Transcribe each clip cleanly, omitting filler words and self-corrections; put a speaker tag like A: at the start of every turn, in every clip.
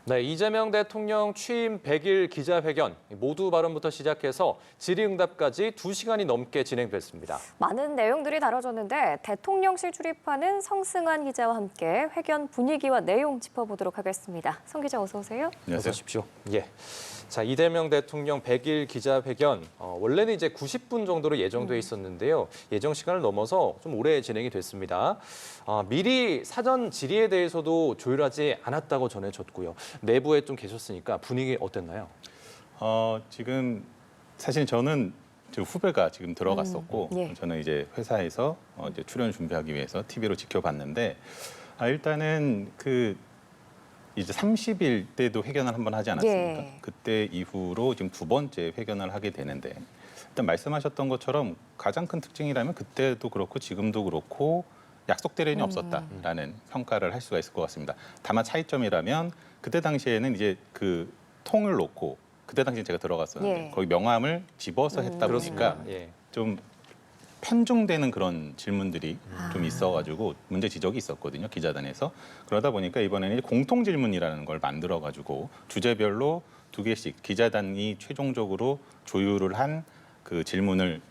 A: 네, 이재명 대통령 취임 100일 기자회견 모두 발언부터 시작해서 질의응답까지 2시간이 넘게 진행됐습니다.
B: 많은 내용들이 다뤄졌는데 대통령실 출입하는 성승환 기자와 함께 회견 분위기와 내용 짚어보도록 하겠습니다. 성 기자 어서 오세요.
A: 어서 오십시오. 예. 자, 이재명 대통령 100일 기자회견 원래는 이제 90분 정도로 예정돼 있었는데요. 예정 시간을 넘어서 좀 오래 진행이 됐습니다. 미리 사전 질의에 대해서도 조율하지 않았다고 전해졌고요. 내부에 좀 계셨으니까 분위기 어땠나요?
C: 지금 사실 저는 제 후배가 지금 들어갔었고
B: 예.
C: 저는 이제 회사에서 이제 출연 준비하기 위해서 TV로 지켜봤는데 일단은 이제 30일 때도 회견을 한번 하지 않았습니까?
B: 예.
C: 그때 이후로 지금 2번째 회견을 하게 되는데 일단 말씀하셨던 것처럼 가장 큰 특징이라면 그때도 그렇고 지금도 그렇고 약속 대련이 없었다라는 평가를 할 수가 있을 것 같습니다. 다만 차이점이라면 그때 당시에는 이제 그 통을 놓고 그때 당시에 제가 들어갔었는데
B: 예.
C: 거기 명함을 집어서 했다 보니까
A: 예.
C: 좀 편중되는 그런 질문들이 좀 있어가지고 문제 지적이 있었거든요, 기자단에서. 그러다 보니까 이번에는 공통 질문이라는 걸 만들어가지고 주제별로 2개씩 기자단이 최종적으로 조율을 한 그 질문을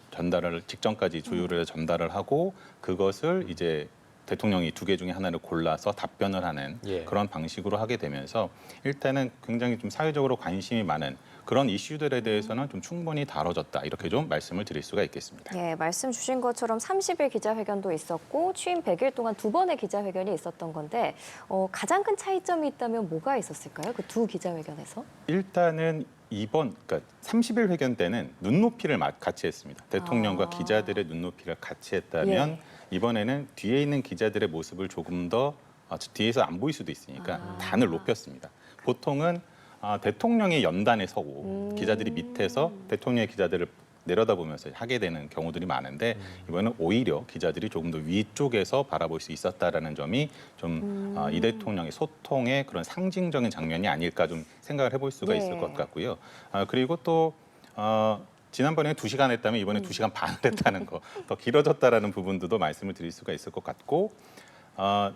C: 직전까지 조율을 해서 전달을 하고 그것을 이제 대통령이 2개 중에 하나를 골라서 답변을 하는
A: 예.
C: 그런 방식으로 하게 되면서 일단은 굉장히 좀 사회적으로 관심이 많은 그런 이슈들에 대해서는 좀 충분히 다뤄졌다 이렇게 좀 말씀을 드릴 수가 있겠습니다.
B: 예, 말씀 주신 것처럼 30일 기자회견도 있었고 취임 100일 동안 2번의 기자회견이 있었던 건데 가장 큰 차이점이 있다면 뭐가 있었을까요? 그 두 기자회견에서?
C: 일단은 그러니까 30일 회견 때는 눈높이를 같이 했습니다. 대통령과 기자들의 눈높이를 같이 했다면
B: 예.
C: 이번에는 뒤에 있는 기자들의 모습을 조금 더 뒤에서 안 보일 수도 있으니까 단을 높였습니다. 보통은 대통령의 연단에 서고 기자들이 밑에서 대통령의 기자들을 내려다보면서 하게 되는 경우들이 많은데 이번에는 오히려 기자들이 조금 더 위쪽에서 바라볼 수 있었다라는 점이 좀 이 대통령의 소통의 그런 상징적인 장면이 아닐까 좀 생각을 해볼 수가
B: 예.
C: 있을 것 같고요. 그리고 또 지난번에 2시간 했다면 이번에 2시간 반을 했다는 거, 더 길어졌다라는 부분들도 말씀을 드릴 수가 있을 것 같고 그러니까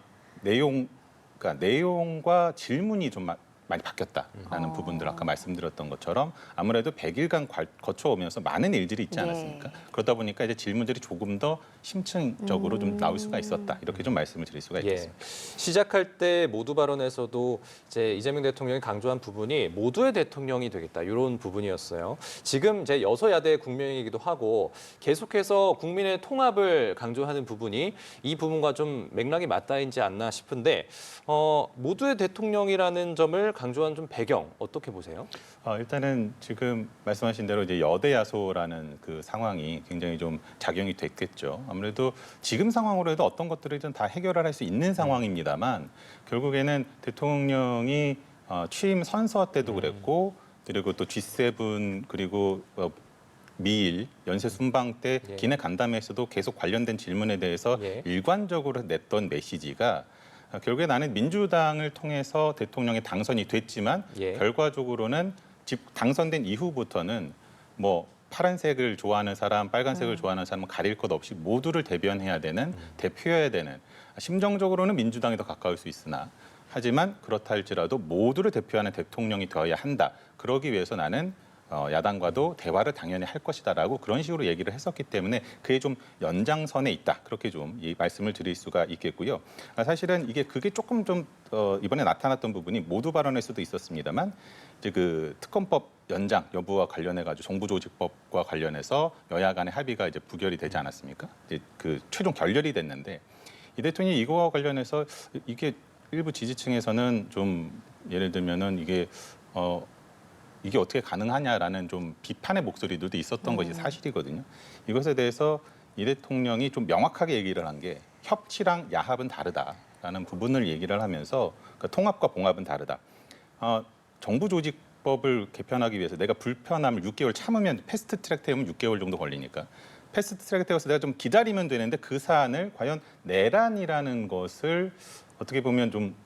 C: 내용과 질문이 좀 많이 바뀌었다라는 부분들 아까 말씀드렸던 것처럼 아무래도 100일간 거쳐오면서 많은 일들이 있지 않았습니까? 그러다 보니까 이제 질문들이 조금 더 심층적으로 좀 나올 수가 있었다 이렇게 좀 말씀을 드릴 수가 있겠습니다.
A: 예. 시작할 때 모두 발언에서도 이제 이재명 대통령이 강조한 부분이 모두의 대통령이 되겠다 이런 부분이었어요. 지금 이제 여서야대 국면이기도 하고 계속해서 국민의 통합을 강조하는 부분이 이 부분과 좀 맥락이 맞닿지 않나 싶은데 모두의 대통령이라는 점을 강조한 좀 배경 어떻게 보세요?
C: 일단은 지금 말씀하신 대로 이제 여대야소라는 그 상황이 굉장히 좀 작용이 됐겠죠. 아무래도 지금 상황으로 해도 어떤 것들을 좀 다 해결을 할 수 있는 상황입니다만 결국에는 대통령이 취임 선서 때도 그랬고 그리고 또 G7 그리고 미일 연쇄 순방 때
A: 예.
C: 기내 간담회에서도 계속 관련된 질문에 대해서
A: 예.
C: 일관적으로 냈던 메시지가 결국에 나는 민주당을 통해서 대통령이 당선이 됐지만
A: 예.
C: 결과적으로는 당선된 이후부터는 뭐 파란색을 좋아하는 사람, 빨간색을 좋아하는 사람은 가릴 것 없이 모두를 대변해야 되는, 대표해야 되는 심정적으로는 민주당이 더 가까울 수 있으나 하지만 그렇다 할지라도 모두를 대표하는 대통령이 되어야 한다. 그러기 위해서 나는 야당과도 대화를 당연히 할 것이다라고 그런 식으로 얘기를 했었기 때문에 그게 좀 연장선에 있다. 그렇게 좀 이 말씀을 드릴 수가 있겠고요. 사실은 그게 조금 좀 이번에 나타났던 부분이 모두 발언에서도 있었습니다만 이제 그 특검법 연장 여부와 관련해 가지고 정부조직법과 관련해서 여야 간의 합의가 이제 부결이 되지 않았습니까? 이제 그 최종 결렬이 됐는데 이 대통령이 이거와 관련해서 이게 일부 지지층에서는 좀 예를 들면은 이게 어떻게 가능하냐라는 좀 비판의 목소리들도 있었던 것이 사실이거든요. 이것에 대해서 이 대통령이 좀 명확하게 얘기를 한 게 협치랑 야합은 다르다라는 부분을 얘기를 하면서 그러니까 통합과 봉합은 다르다. 정부 조직법을 개편하기 위해서 내가 불편함을 6개월 참으면 패스트트랙 되면 6개월 정도 걸리니까 패스트트랙 되어서 내가 좀 기다리면 되는데 그 사안을 과연 내란이라는 것을 어떻게 보면 좀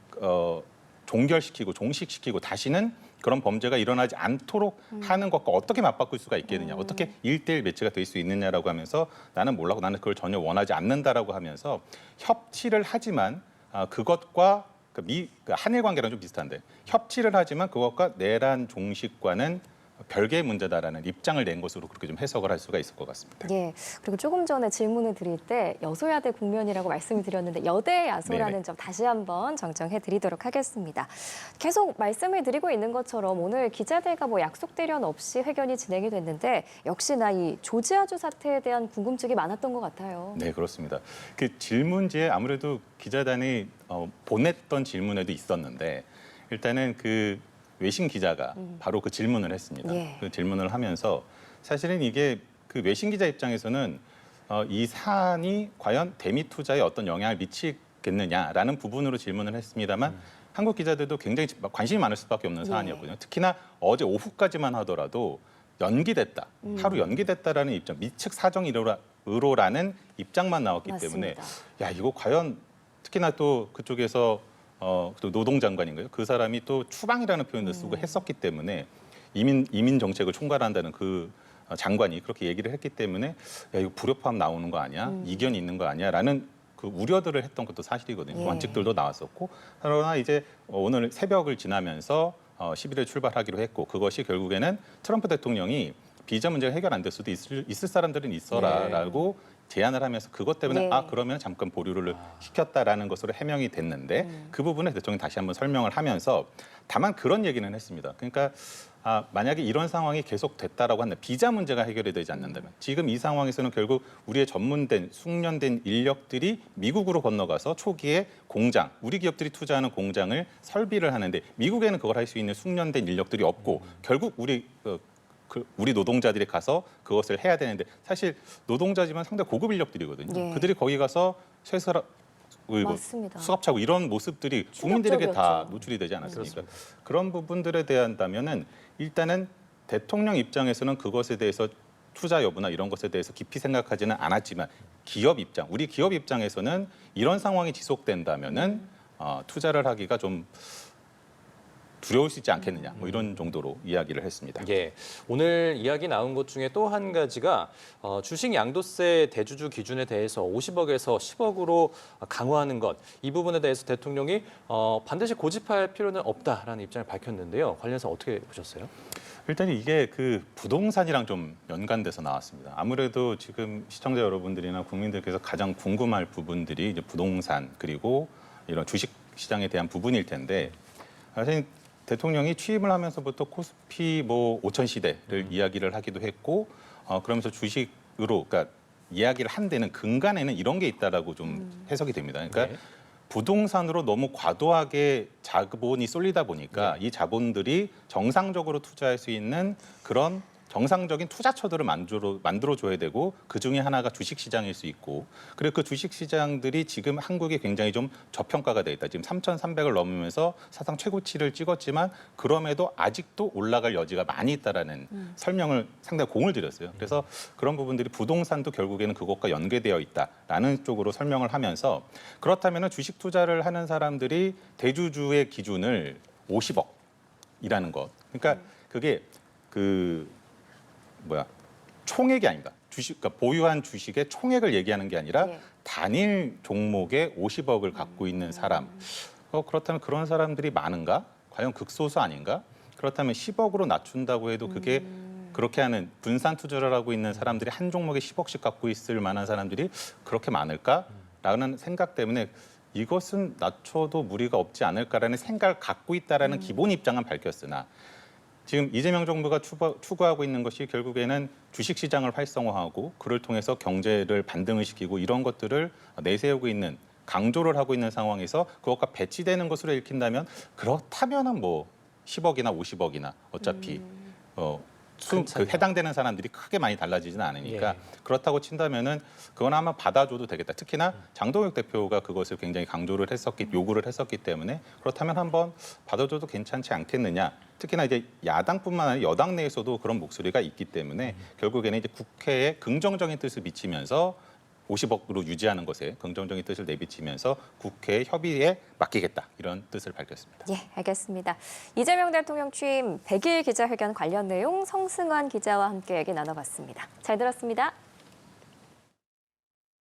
C: 종결시키고 종식시키고 다시는 그런 범죄가 일어나지 않도록 하는 것과 어떻게 맞바꿀 수가 있겠느냐, 어떻게 1대1 매치가 될 수 있느냐라고 하면서 나는 몰라고 나는 그걸 전혀 원하지 않는다라고 하면서 협치를 하지만 그것과 그러니까 한일 관계랑 좀 비슷한데 협치를 하지만 그것과 내란 종식과는 별개의 문제다라는 입장을 낸 것으로 그렇게 좀 해석을 할 수가 있을 것 같습니다.
B: 예. 그리고 조금 전에 질문을 드릴 때 여소야대 국면이라고 말씀을 드렸는데 여대 야소라는
C: 네네.
B: 점 다시 한번 정정해 드리도록 하겠습니다. 계속 말씀을 드리고 있는 것처럼 오늘 기자들과 뭐 약속대련 없이 회견이 진행이 됐는데 역시나 이 조지아주 사태에 대한 궁금증이 많았던 것 같아요.
C: 네, 그렇습니다. 그 질문지에 아무래도 기자단이 보냈던 질문에도 있었는데 일단은 그 외신 기자가 바로 그 질문을 했습니다.
B: 예.
C: 그 질문을 하면서 사실은 이게 그 외신 기자 입장에서는 이 사안이 과연 대미 투자에 어떤 영향을 미치겠느냐라는 부분으로 질문을 했습니다만 한국 기자들도 굉장히 관심이 많을 수밖에 없는 사안이었거든요. 특히나 어제 오후까지만 하더라도 연기됐다, 하루 연기됐다라는 입장, 미측 사정 의로라는 입장만 나왔기 때문에
B: 맞습니다.
C: 야 이거 과연 특히나 또 그쪽에서 또 노동장관인가요? 그 사람이 또 추방이라는 표현을 쓰고 했었기 때문에 이민 정책을 총괄한다는 그 장관이 그렇게 얘기를 했기 때문에 야 이거 불협화음 나오는 거 아니야? 이견이 있는 거 아니야?라는 그 우려들을 했던 것도 사실이거든요.
B: 예.
C: 원칙들도 나왔었고 그러나 이제 오늘 새벽을 지나면서 11일 출발하기로 했고 그것이 결국에는 트럼프 대통령이 비자 문제가 해결 안 될 수도 있을 사람들은 있어라라고 제안을 하면서 그것 때문에
B: 네.
C: 그러면 잠깐 보류를 시켰다라는 것으로 해명이 됐는데 그 부분에 대통령이 다시 한번 설명을 하면서 다만 그런 얘기는 했습니다. 그러니까 만약에 이런 상황이 계속됐다라고 한다, 비자 문제가 해결이 되지 않는다면 지금 이 상황에서는 결국 우리의 전문된 숙련된 인력들이 미국으로 건너가서 초기에 공장, 우리 기업들이 투자하는 공장을 설비를 하는데 미국에는 그걸 할 수 있는 숙련된 인력들이 없고 결국 우리 노동자들이 가서 그것을 해야 되는데 사실 노동자지만 상당히 고급 인력들이거든요.
B: 예.
C: 그들이 거기 가서
B: 맞습니다.
C: 수갑차고 이런 모습들이 국민들에게 다
B: 충격적이었죠.
C: 노출이 되지 않았습니까? 그런 부분들에 대한다면은 일단은 대통령 입장에서는 그것에 대해서 투자 여부나 이런 것에 대해서 깊이 생각하지는 않았지만 기업 입장, 우리 기업 입장에서는 이런 상황이 지속된다면은 투자를 하기가 좀 두려울 수 있지 않겠느냐, 뭐 이런 정도로 이야기를 했습니다.
A: 예, 오늘 이야기 나온 것 중에 또 한 가지가 주식 양도세 대주주 기준에 대해서 50억에서 10억으로 강화하는 것, 이 부분에 대해서 대통령이 반드시 고집할 필요는 없다라는 입장을 밝혔는데요. 관련해서 어떻게 보셨어요?
C: 일단 이게 그 부동산이랑 좀 연관돼서 나왔습니다. 아무래도 지금 시청자 여러분들이나 국민들께서 가장 궁금할 부분들이 이제 부동산 그리고 이런 주식 시장에 대한 부분일 텐데 사실 대통령이 취임을 하면서부터 코스피 5천 시대를 이야기를 하기도 했고 그러면서 주식으로 그러니까 이야기를 한 데는 근간에는 이런 게 있다라고 좀 해석이 됩니다. 그러니까
A: 네.
C: 부동산으로 너무 과도하게 자본이 쏠리다 보니까 이 자본들이 정상적으로 투자할 수 있는 그런 정상적인 투자처들을 만들어줘야 되고 그중에 하나가 주식시장일 수 있고 그리고 그 주식시장들이 지금 한국이 굉장히 좀 저평가가 돼 있다. 지금 3,300을 넘으면서 사상 최고치를 찍었지만 그럼에도 아직도 올라갈 여지가 많이 있다라는 설명을 상당히 공을 들였어요. 그래서 그런 부분들이 부동산도 결국에는 그것과 연계되어 있다라는 쪽으로 설명을 하면서 그렇다면 주식 투자를 하는 사람들이 대주주의 기준을 50억이라는 것. 그러니까 그게 총액이 아닙니다. 그러니까 보유한 주식의 총액을 얘기하는 게 아니라
B: 예.
C: 단일 종목에 50억을 갖고 있는 사람. 그렇다면 그런 사람들이 많은가? 과연 극소수 아닌가? 그렇다면 10억으로 낮춘다고 해도 그게 그렇게 하는 분산 투자를 하고 있는 사람들이 한 종목에 10억씩 갖고 있을 만한 사람들이 그렇게 많을까? 라는 생각 때문에 이것은 낮춰도 무리가 없지 않을까라는 생각을 갖고 있다라는 기본 입장은 밝혔으나 지금 이재명 정부가 추구하고 있는 것이 결국에는 주식시장을 활성화하고 그를 통해서 경제를 반등을 시키고 이런 것들을 내세우고 있는 강조를 하고 있는 상황에서 그것과 배치되는 것으로 읽힌다면 그렇다면은 10억이나 50억이나 어차피 해당되는 사람들이 크게 많이 달라지지는 않으니까
A: 예.
C: 그렇다고 친다면은 그건 아마 받아줘도 되겠다. 특히나 장동혁 대표가 그것을 굉장히 요구를 했었기 때문에 그렇다면 한번 받아줘도 괜찮지 않겠느냐. 특히나 이제 야당뿐만 아니라 여당 내에서도 그런 목소리가 있기 때문에 결국에는 이제 국회에 긍정적인 뜻을 비치면서 50억으로 유지하는 것에 긍정적인 뜻을 내비치면서 국회 협의에 맡기겠다 이런 뜻을 밝혔습니다.
B: 예, 알겠습니다. 이재명 대통령 취임 100일 기자회견 관련 내용 성승환 기자와 함께 얘기 나눠봤습니다. 잘 들었습니다.